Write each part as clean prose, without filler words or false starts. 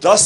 10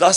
10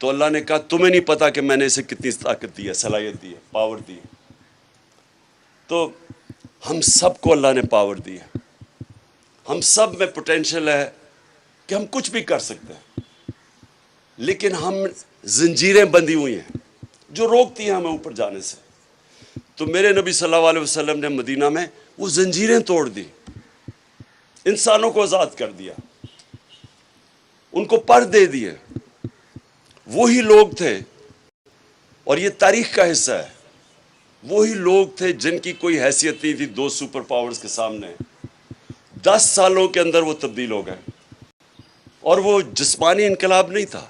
تو اللہ نے کہا تمہیں نہیں پتا کہ میں نے اسے کتنی طاقت دی ہے، صلاحیت دی ہے، پاور دی ہے۔ تو ہم سب کو اللہ نے پاور دی ہے، ہم سب میں پوٹینشل ہے کہ ہم کچھ بھی کر سکتے ہیں، لیکن ہم زنجیریں بندھی ہوئی ہیں جو روکتی ہیں ہمیں اوپر جانے سے۔ تو میرے نبی صلی اللہ علیہ وسلم نے مدینہ میں وہ زنجیریں توڑ دی، انسانوں کو آزاد کر دیا، ان کو پر دے دیے۔ وہی لوگ تھے، اور یہ تاریخ کا حصہ ہے، وہی لوگ تھے جن کی کوئی حیثیت نہیں تھی دو سپر پاورز کے سامنے، 10 سالوں کے اندر وہ تبدیل ہو گئے۔ اور وہ جسمانی انقلاب نہیں تھا،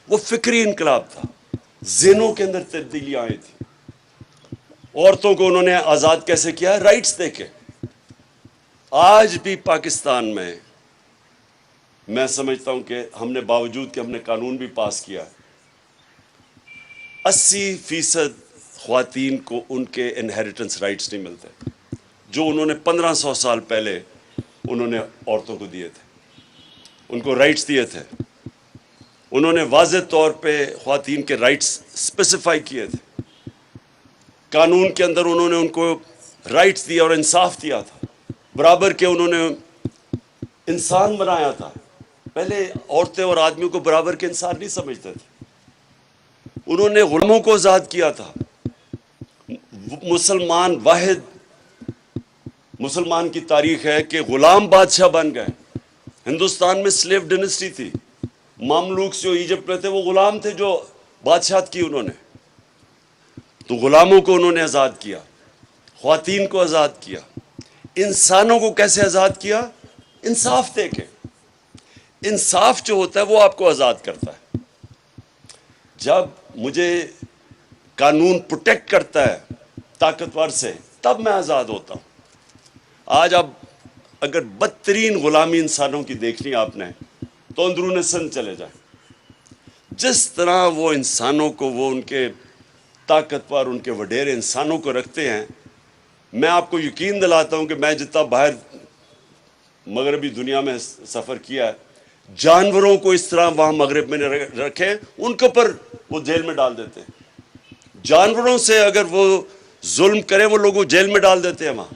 وہ فکری انقلاب تھا، ذہنوں کے اندر تبدیلیاں آئی تھیں۔ عورتوں کو انہوں نے آزاد کیسے کیا؟ رائٹس دے کے۔ آج بھی پاکستان میں سمجھتا ہوں کہ ہم نے باوجود کہ ہم نے قانون بھی پاس کیا، 80% خواتین کو ان کے انہیریٹنس رائٹس نہیں ملتے جو انہوں نے 1500 سال پہلے انہوں نے عورتوں کو دیے تھے، ان کو رائٹس دیے تھے۔ انہوں نے واضح طور پہ خواتین کے رائٹس اسپیسیفائی کیے تھے، قانون کے اندر انہوں نے ان کو رائٹس دیا اور انصاف دیا تھا، برابر کے انہوں نے انسان بنایا تھا۔ پہلے عورتیں اور آدمیوں کو برابر کے انسان نہیں سمجھتے تھے۔ انہوں نے غلاموں کو آزاد کیا تھا۔ مسلمان کی تاریخ ہے کہ غلام بادشاہ بن گئے۔ ہندوستان میں سلیو ڈینسٹی تھی، مملوک جو ایجپٹ میں تھے وہ غلام تھے جو بادشاہت کی انہوں نے۔ تو غلاموں کو انہوں نے آزاد کیا، خواتین کو آزاد کیا۔ انسانوں کو کیسے آزاد کیا؟ انصاف دے کے۔ انصاف جو ہوتا ہے وہ آپ کو آزاد کرتا ہے۔ جب مجھے قانون پروٹیکٹ کرتا ہے طاقتور سے، تب میں آزاد ہوتا ہوں۔ آج اب اگر بدترین غلامی انسانوں کی دیکھنی آپ نے تو اندرون سندھ چلے جائیں، جس طرح وہ انسانوں کو، وہ ان کے طاقتور، ان کے وڈیرے انسانوں کو رکھتے ہیں۔ میں آپ کو یقین دلاتا ہوں کہ میں جتنا باہر مغربی دنیا میں سفر کیا ہے، جانوروں کو اس طرح وہاں مغرب میں رکھے، ان کے اوپر وہ جیل میں ڈال دیتے ہیں۔ جانوروں سے اگر وہ ظلم کریں وہ لوگوں کو جیل میں ڈال دیتے ہیں وہاں۔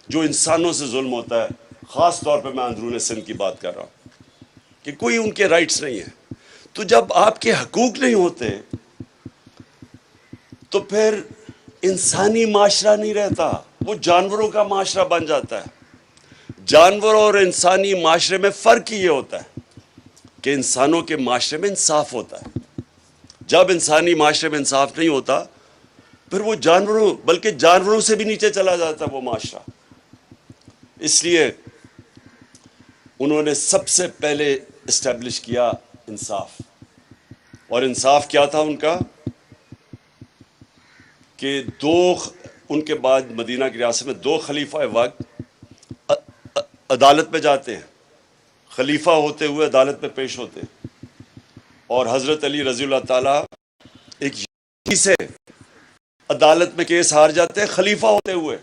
جو انسانوں سے ظلم ہوتا ہے، خاص طور پہ میں اندرون سندھ کی بات کر رہا ہوں کہ کوئی ان کے رائٹس نہیں ہیں۔ تو جب آپ کے حقوق نہیں ہوتے تو پھر انسانی معاشرہ نہیں رہتا، وہ جانوروں کا معاشرہ بن جاتا ہے۔ جانوروں اور انسانی معاشرے میں فرق یہ ہوتا ہے کہ انسانوں کے معاشرے میں انصاف ہوتا ہے۔ جب انسانی معاشرے میں انصاف نہیں ہوتا پھر وہ جانوروں، بلکہ جانوروں سے بھی نیچے چلا جاتا ہے وہ معاشرہ۔ اس لیے انہوں نے سب سے پہلے اسٹیبلش کیا انصاف۔ اور انصاف کیا تھا ان کا کہ ان کے بعد مدینہ کی ریاست میں 2 خلیفہ وقت عدالت میں جاتے ہیں، خلیفہ ہوتے ہوئے عدالت میں پیش ہوتے ہیں۔ اور حضرت علی رضی اللہ تعالیٰ ایک یہودی سے عدالت میں کیس ہار جاتے ہیں خلیفہ ہوتے ہوئے،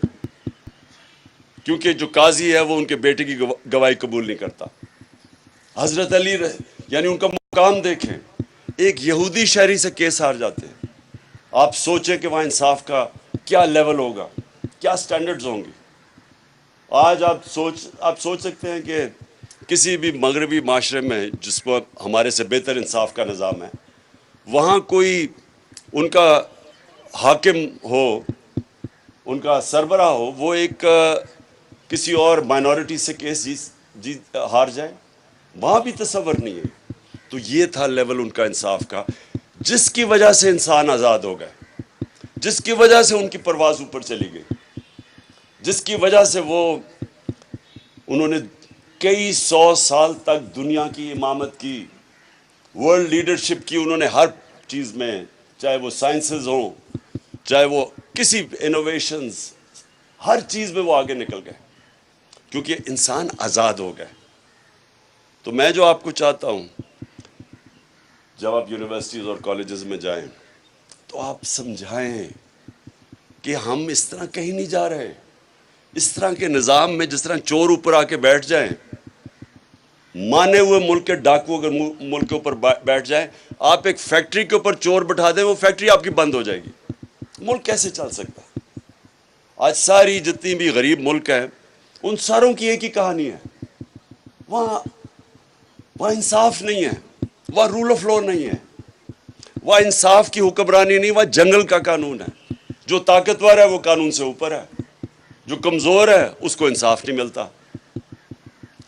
کیونکہ جو قاضی ہے وہ ان کے بیٹے کی گواہی قبول نہیں کرتا۔ حضرت علی یعنی ان کا مقام دیکھیں، ایک یہودی شہری سے کیس ہار جاتے ہیں۔ آپ سوچیں کہ وہاں انصاف کا کیا لیول ہوگا، کیا سٹینڈرڈز ہوں گی۔ آج آپ سوچ سکتے ہیں کہ کسی بھی مغربی معاشرے میں جس پر ہمارے سے بہتر انصاف کا نظام ہے، وہاں کوئی ان کا حاکم ہو، ان کا سربراہ ہو، وہ ایک کسی اور مائنورٹی سے کیس ہار جائے، وہاں بھی تصور نہیں ہے۔ تو یہ تھا لیول ان کا انصاف کا، جس کی وجہ سے انسان آزاد ہو گئے، جس کی وجہ سے ان کی پرواز اوپر چلی گئی، جس کی وجہ سے انہوں نے کئی 100 سال تک دنیا کی امامت کی، ورلڈ لیڈرشپ کی۔ انہوں نے ہر چیز میں، چاہے وہ سائنسز ہوں، چاہے وہ کسی انوویشنز، ہر چیز میں وہ آگے نکل گئے کیونکہ انسان آزاد ہو گئے۔ تو میں جو آپ کو چاہتا ہوں، جب آپ یونیورسٹیز اور کالجز میں جائیں تو آپ سمجھائیں کہ ہم اس طرح کہیں نہیں جا رہے۔ اس طرح کے نظام میں جس طرح چور اوپر آ کے بیٹھ جائیں، مانے ہوئے ملک کے ڈاکو اگر ملک کے اوپر بیٹھ جائیں، آپ ایک فیکٹری کے اوپر چور بٹھا دیں، وہ فیکٹری آپ کی بند ہو جائے گی۔ ملک کیسے چل سکتا ہے؟ آج ساری جتنی بھی غریب ملک ہیں ان ساروں کی ایک ہی کہانی ہے، وہاں انصاف نہیں ہے، وہاں رول آف لا نہیں ہے، وہاں انصاف کی حکمرانی نہیں، وہاں جنگل کا قانون ہے۔ جو طاقتور ہے وہ قانون سے اوپر ہے، جو کمزور ہے اس کو انصاف نہیں ملتا۔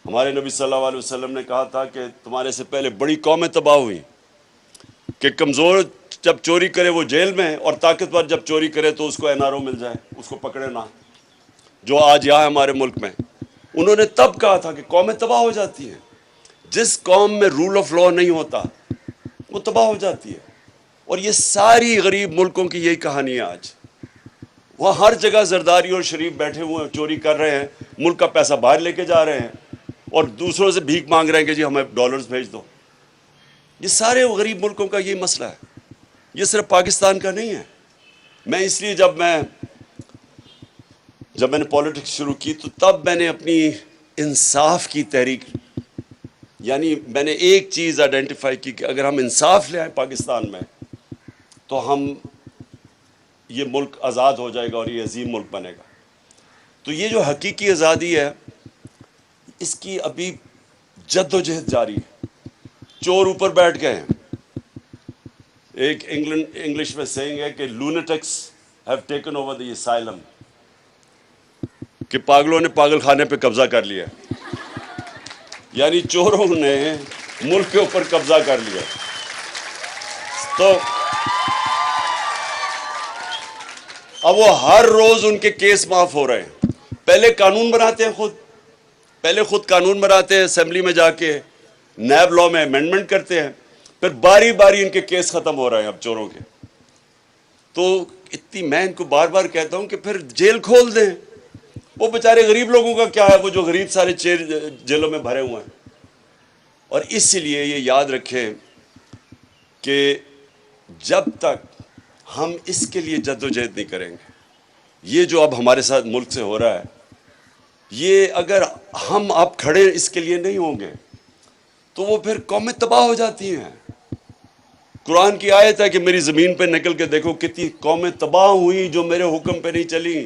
ہمارے نبی صلی اللہ علیہ وسلم نے کہا تھا کہ تمہارے سے پہلے بڑی قومیں تباہ ہوئی کہ کمزور جب چوری کرے وہ جیل میں، اور طاقتور جب چوری کرے تو اس کو این آر او مل جائے، اس کو پکڑے نہ، جو آج یہاں ہمارے ملک میں۔ انہوں نے تب کہا تھا کہ قومیں تباہ ہو جاتی ہیں، جس قوم میں رول آف لا نہیں ہوتا وہ تباہ ہو جاتی ہے۔ اور یہ ساری غریب ملکوں کی یہی کہانی ہے آج۔ وہاں ہر جگہ زرداری اور شریف بیٹھے ہوئے ہیں، چوری کر رہے ہیں، ملک کا پیسہ باہر لے کے جا رہے ہیں، اور دوسروں سے بھیک مانگ رہے ہیں کہ جی ہمیں ڈالرز بھیج دو۔ یہ سارے غریب ملکوں کا یہ مسئلہ ہے، یہ صرف پاکستان کا نہیں ہے۔ میں اس لیے جب میں نے پولیٹکس شروع کی تو تب میں نے اپنی انصاف کی تحریک، یعنی میں نے ایک چیز آئیڈینٹیفائی کی کہ اگر ہم انصاف لے آئیں پاکستان میں تو یہ ملک آزاد ہو جائے گا اور یہ عظیم ملک بنے گا۔ تو یہ جو حقیقی آزادی ہے اس کی ابھی جد و جہد جاری ہے۔ چور اوپر بیٹھ گئے ہیں۔ ایک انگلش میں سیئنگ ہے کہ lunatics have taken over the asylum, کہ پاگلوں نے پاگل خانے پہ قبضہ کر لیا، یعنی چوروں نے ملک کے اوپر قبضہ کر لیا۔ تو اب وہ ہر روز ان کے کیس معاف ہو رہے ہیں۔ پہلے قانون بناتے ہیں خود قانون بناتے ہیں، اسمبلی میں جا کے نیب لا میں امینڈمنٹ کرتے ہیں، پھر باری باری ان کے کیس ختم ہو رہے ہیں اب چوروں کے۔ تو میں ان کو بار بار کہتا ہوں کہ پھر جیل کھول دیں، وہ بیچارے غریب لوگوں کا کیا ہے، وہ جو غریب سارے جیلوں میں بھرے ہوئے ہیں۔ اور اس لیے یہ یاد رکھیں کہ جب تک ہم اس کے لیے جد و جہد نہیں کریں گے، یہ جو اب ہمارے ساتھ ملک سے ہو رہا ہے، یہ اگر ہم اب کھڑے اس کے لیے نہیں ہوں گے تو وہ پھر قومیں تباہ ہو جاتی ہیں۔ قرآن کی آیت ہے کہ میری زمین پہ نکل کے دیکھو کتنی قومیں تباہ ہوئی جو میرے حکم پہ نہیں چلی۔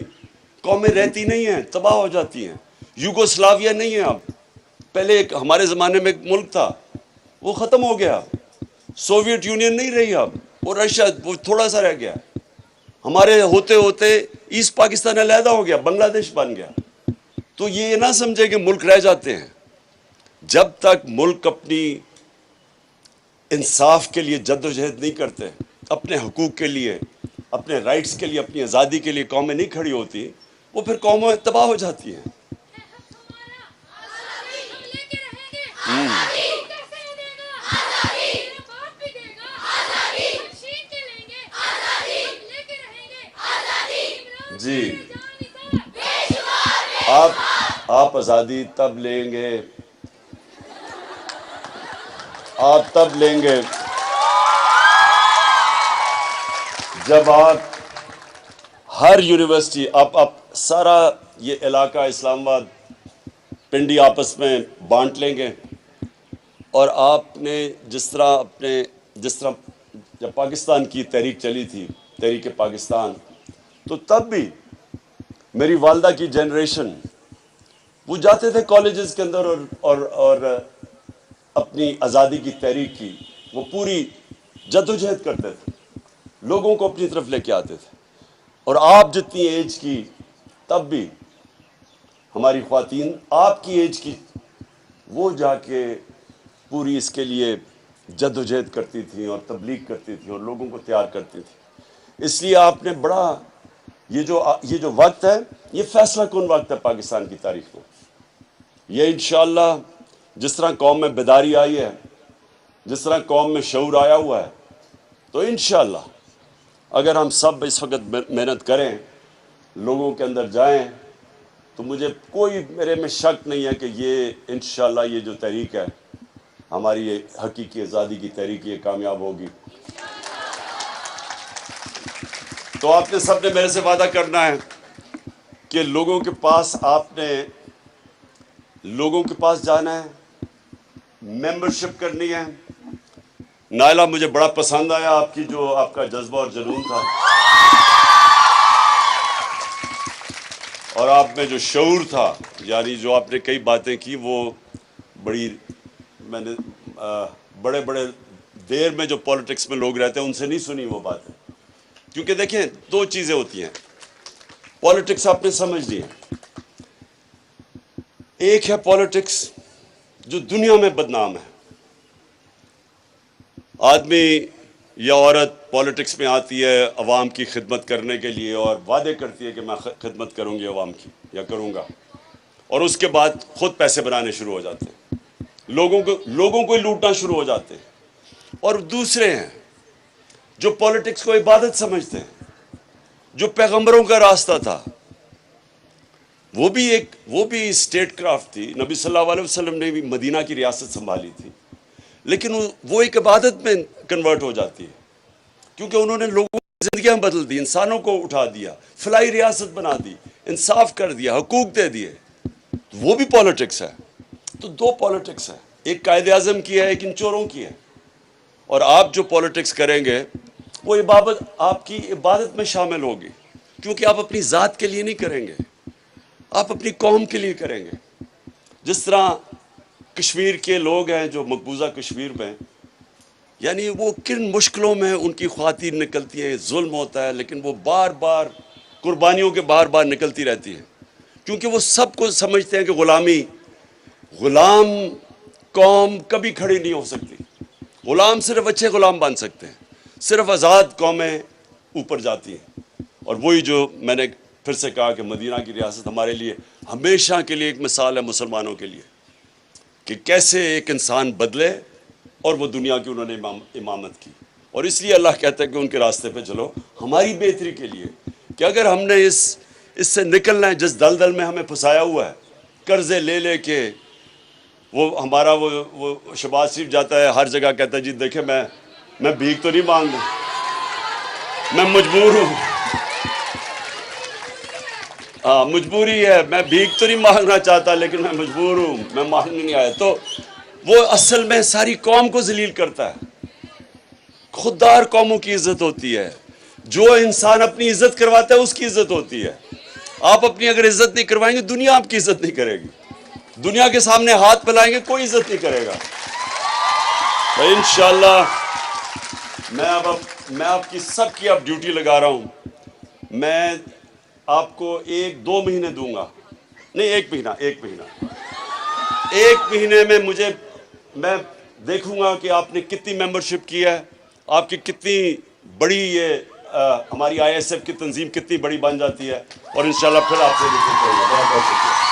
قومیں رہتی نہیں ہیں، تباہ ہو جاتی ہیں۔ یوگوسلاویہ نہیں ہے اب، پہلے ایک ہمارے زمانے میں ایک ملک تھا، وہ ختم ہو گیا۔ سوویت یونین نہیں رہی اب، وہ رشیا، وہ تھوڑا سا رہ گیا۔ ہمارے ہوتے ہوتے ایسٹ پاکستان علیحدہ ہو گیا، بنگلہ دیش بن گیا۔ تو یہ نہ سمجھے کہ ملک رہ جاتے ہیں، جب تک ملک اپنی انصاف کے لیے جد و جہد نہیں کرتے، اپنے حقوق کے لیے، اپنے رائٹس کے لیے، اپنی آزادی کے لیے قومیں نہیں کھڑی ہوتی، وہ پھر قومیں تباہ ہو جاتی ہیں۔ جی، آپ آزادی تب لیں گے، آپ تب لیں گے جب آپ ہر یونیورسٹی، آپ سارا یہ علاقہ اسلام آباد پنڈی آپس میں بانٹ لیں گے، اور آپ نے جس طرح جب پاکستان کی تحریک چلی تھی، تحریک پاکستان، تو تب بھی میری والدہ کی جنریشن وہ جاتے تھے کالجز کے اندر اور اپنی آزادی کی تحریک کی وہ پوری جد و جہد کرتے تھے، لوگوں کو اپنی طرف لے کے آتے تھے۔ اور آپ جتنی ایج کی تب بھی ہماری خواتین آپ کی ایج کی وہ جا کے پوری اس کے لیے جد و جہد کرتی تھیں اور تبلیغ کرتی تھیں اور لوگوں کو تیار کرتی تھیں۔ اس لیے آپ نے بڑا یہ جو وقت ہے، یہ فیصلہ کن وقت ہے پاکستان کی تاریخ میں۔ یہ انشاءاللہ جس طرح قوم میں بیداری آئی ہے، جس طرح قوم میں شعور آیا ہوا ہے، تو انشاءاللہ اگر ہم سب اس وقت محنت کریں، لوگوں کے اندر جائیں، تو میرے میں شک نہیں ہے کہ یہ انشاءاللہ یہ جو تحریک ہے ہماری یہ حقیقی آزادی کی تحریک، یہ کامیاب ہوگی۔ تو آپ نے سب نے میرے سے وعدہ کرنا ہے کہ لوگوں کے پاس جانا ہے membership کرنی ہے. نائلہ مجھے بڑا پسند آیا آپ کی جو آپ کا جذبہ اور جنون تھا اور آپ میں جو شعور تھا, یعنی جو آپ نے کئی باتیں کی وہ بڑی, میں نے بڑے بڑے دیر میں جو پولیٹکس میں لوگ رہتے ہیں ان سے نہیں سنی وہ باتیں. کیونکہ دیکھیں دو چیزیں ہوتی ہیں پولیٹکس, آپ نے سمجھ لی ہے. ایک ہے پولیٹکس جو دنیا میں بدنام ہے. آدمی یا عورت پولیٹکس میں آتی ہے عوام کی خدمت کرنے کے لیے اور وعدے کرتی ہے کہ میں خدمت کروں گی عوام کی یا کروں گا, اور اس کے بعد خود پیسے بنانے شروع ہو جاتے ہیں, لوگوں کو لوٹنا شروع ہو جاتے ہیں. اور دوسرے ہیں جو پولیٹکس کو عبادت سمجھتے ہیں, جو پیغمبروں کا راستہ تھا, وہ بھی اسٹیٹ کرافٹ تھی. نبی صلی اللہ علیہ وسلم نے بھی مدینہ کی ریاست سنبھالی تھی, لیکن وہ ایک عبادت میں کنورٹ ہو جاتی ہے کیونکہ انہوں نے لوگوں کی زندگیاں بدل دی, انسانوں کو اٹھا دیا, فلاحی ریاست بنا دی, انصاف کر دیا, حقوق دے دیے. وہ بھی پولیٹکس ہے. تو دو پولیٹکس ہے, ایک قائد اعظم کی ہے, ایک ان چوروں کی ہے. اور آپ جو پولیٹکس کریں گے وہ آپ کی عبادت میں شامل ہوگی, کیونکہ آپ اپنی ذات کے لیے نہیں کریں گے, آپ اپنی قوم کے لیے کریں گے. جس طرح کشمیر کے لوگ ہیں جو مقبوضہ کشمیر میں, یعنی وہ کن مشکلوں میں ان کی خواتین نکلتی ہیں, ظلم ہوتا ہے, لیکن وہ بار بار قربانیوں کے بار بار نکلتی رہتی ہیں, کیونکہ وہ سب کو سمجھتے ہیں کہ غلام قوم کبھی کھڑی نہیں ہو سکتی. غلام صرف اچھے غلام بن سکتے ہیں, صرف آزاد قومیں اوپر جاتی ہیں. اور وہی جو میں نے پھر سے کہا کہ مدینہ کی ریاست ہمارے لیے ہمیشہ کے لیے ایک مثال ہے مسلمانوں کے لیے کہ کیسے ایک انسان بدلے, اور وہ دنیا کی انہوں نے امامت کی. اور اس لیے اللہ کہتا ہے کہ ان کے راستے پہ چلو ہماری بہتری کے لیے, کہ اگر ہم نے اس سے نکلنا ہے جس دلدل میں ہمیں پھنسایا ہوا ہے, قرضے لے کے, وہ ہمارا وہ شہباز شریف جاتا ہے ہر جگہ کہتا ہے جی دیکھیں میں بھیک تو نہیں مانگ رہا, میں مجبور ہوں, ہاں مجبوری ہے, میں بھیک تو نہیں مانگنا چاہتا لیکن میں مجبور ہوں, میں مانگنے نہیں آیا. تو وہ اصل میں ساری قوم کو ذلیل کرتا ہے. خوددار قوموں کی عزت ہوتی ہے, جو انسان اپنی عزت کرواتا ہے اس کی عزت ہوتی ہے. آپ اپنی اگر عزت نہیں کروائیں گے دنیا آپ کی عزت نہیں کرے گی, دنیا کے سامنے ہاتھ پھیلائیں گے کوئی عزت نہیں کرے گا. تو انشاءاللہ میں آپ کی سب کی اب ڈیوٹی لگا رہا ہوں. میں آپ کو 1-2 مہینے دوں گا, نہیں 1 مہینے میں میں دیکھوں گا کہ آپ نے کتنی ممبرشپ کی ہے, آپ کی کتنی بڑی یہ ہماری ISF کی تنظیم کتنی بڑی بن جاتی ہے, اور انشاءاللہ پھر آپ سے بہت بہت شکریہ.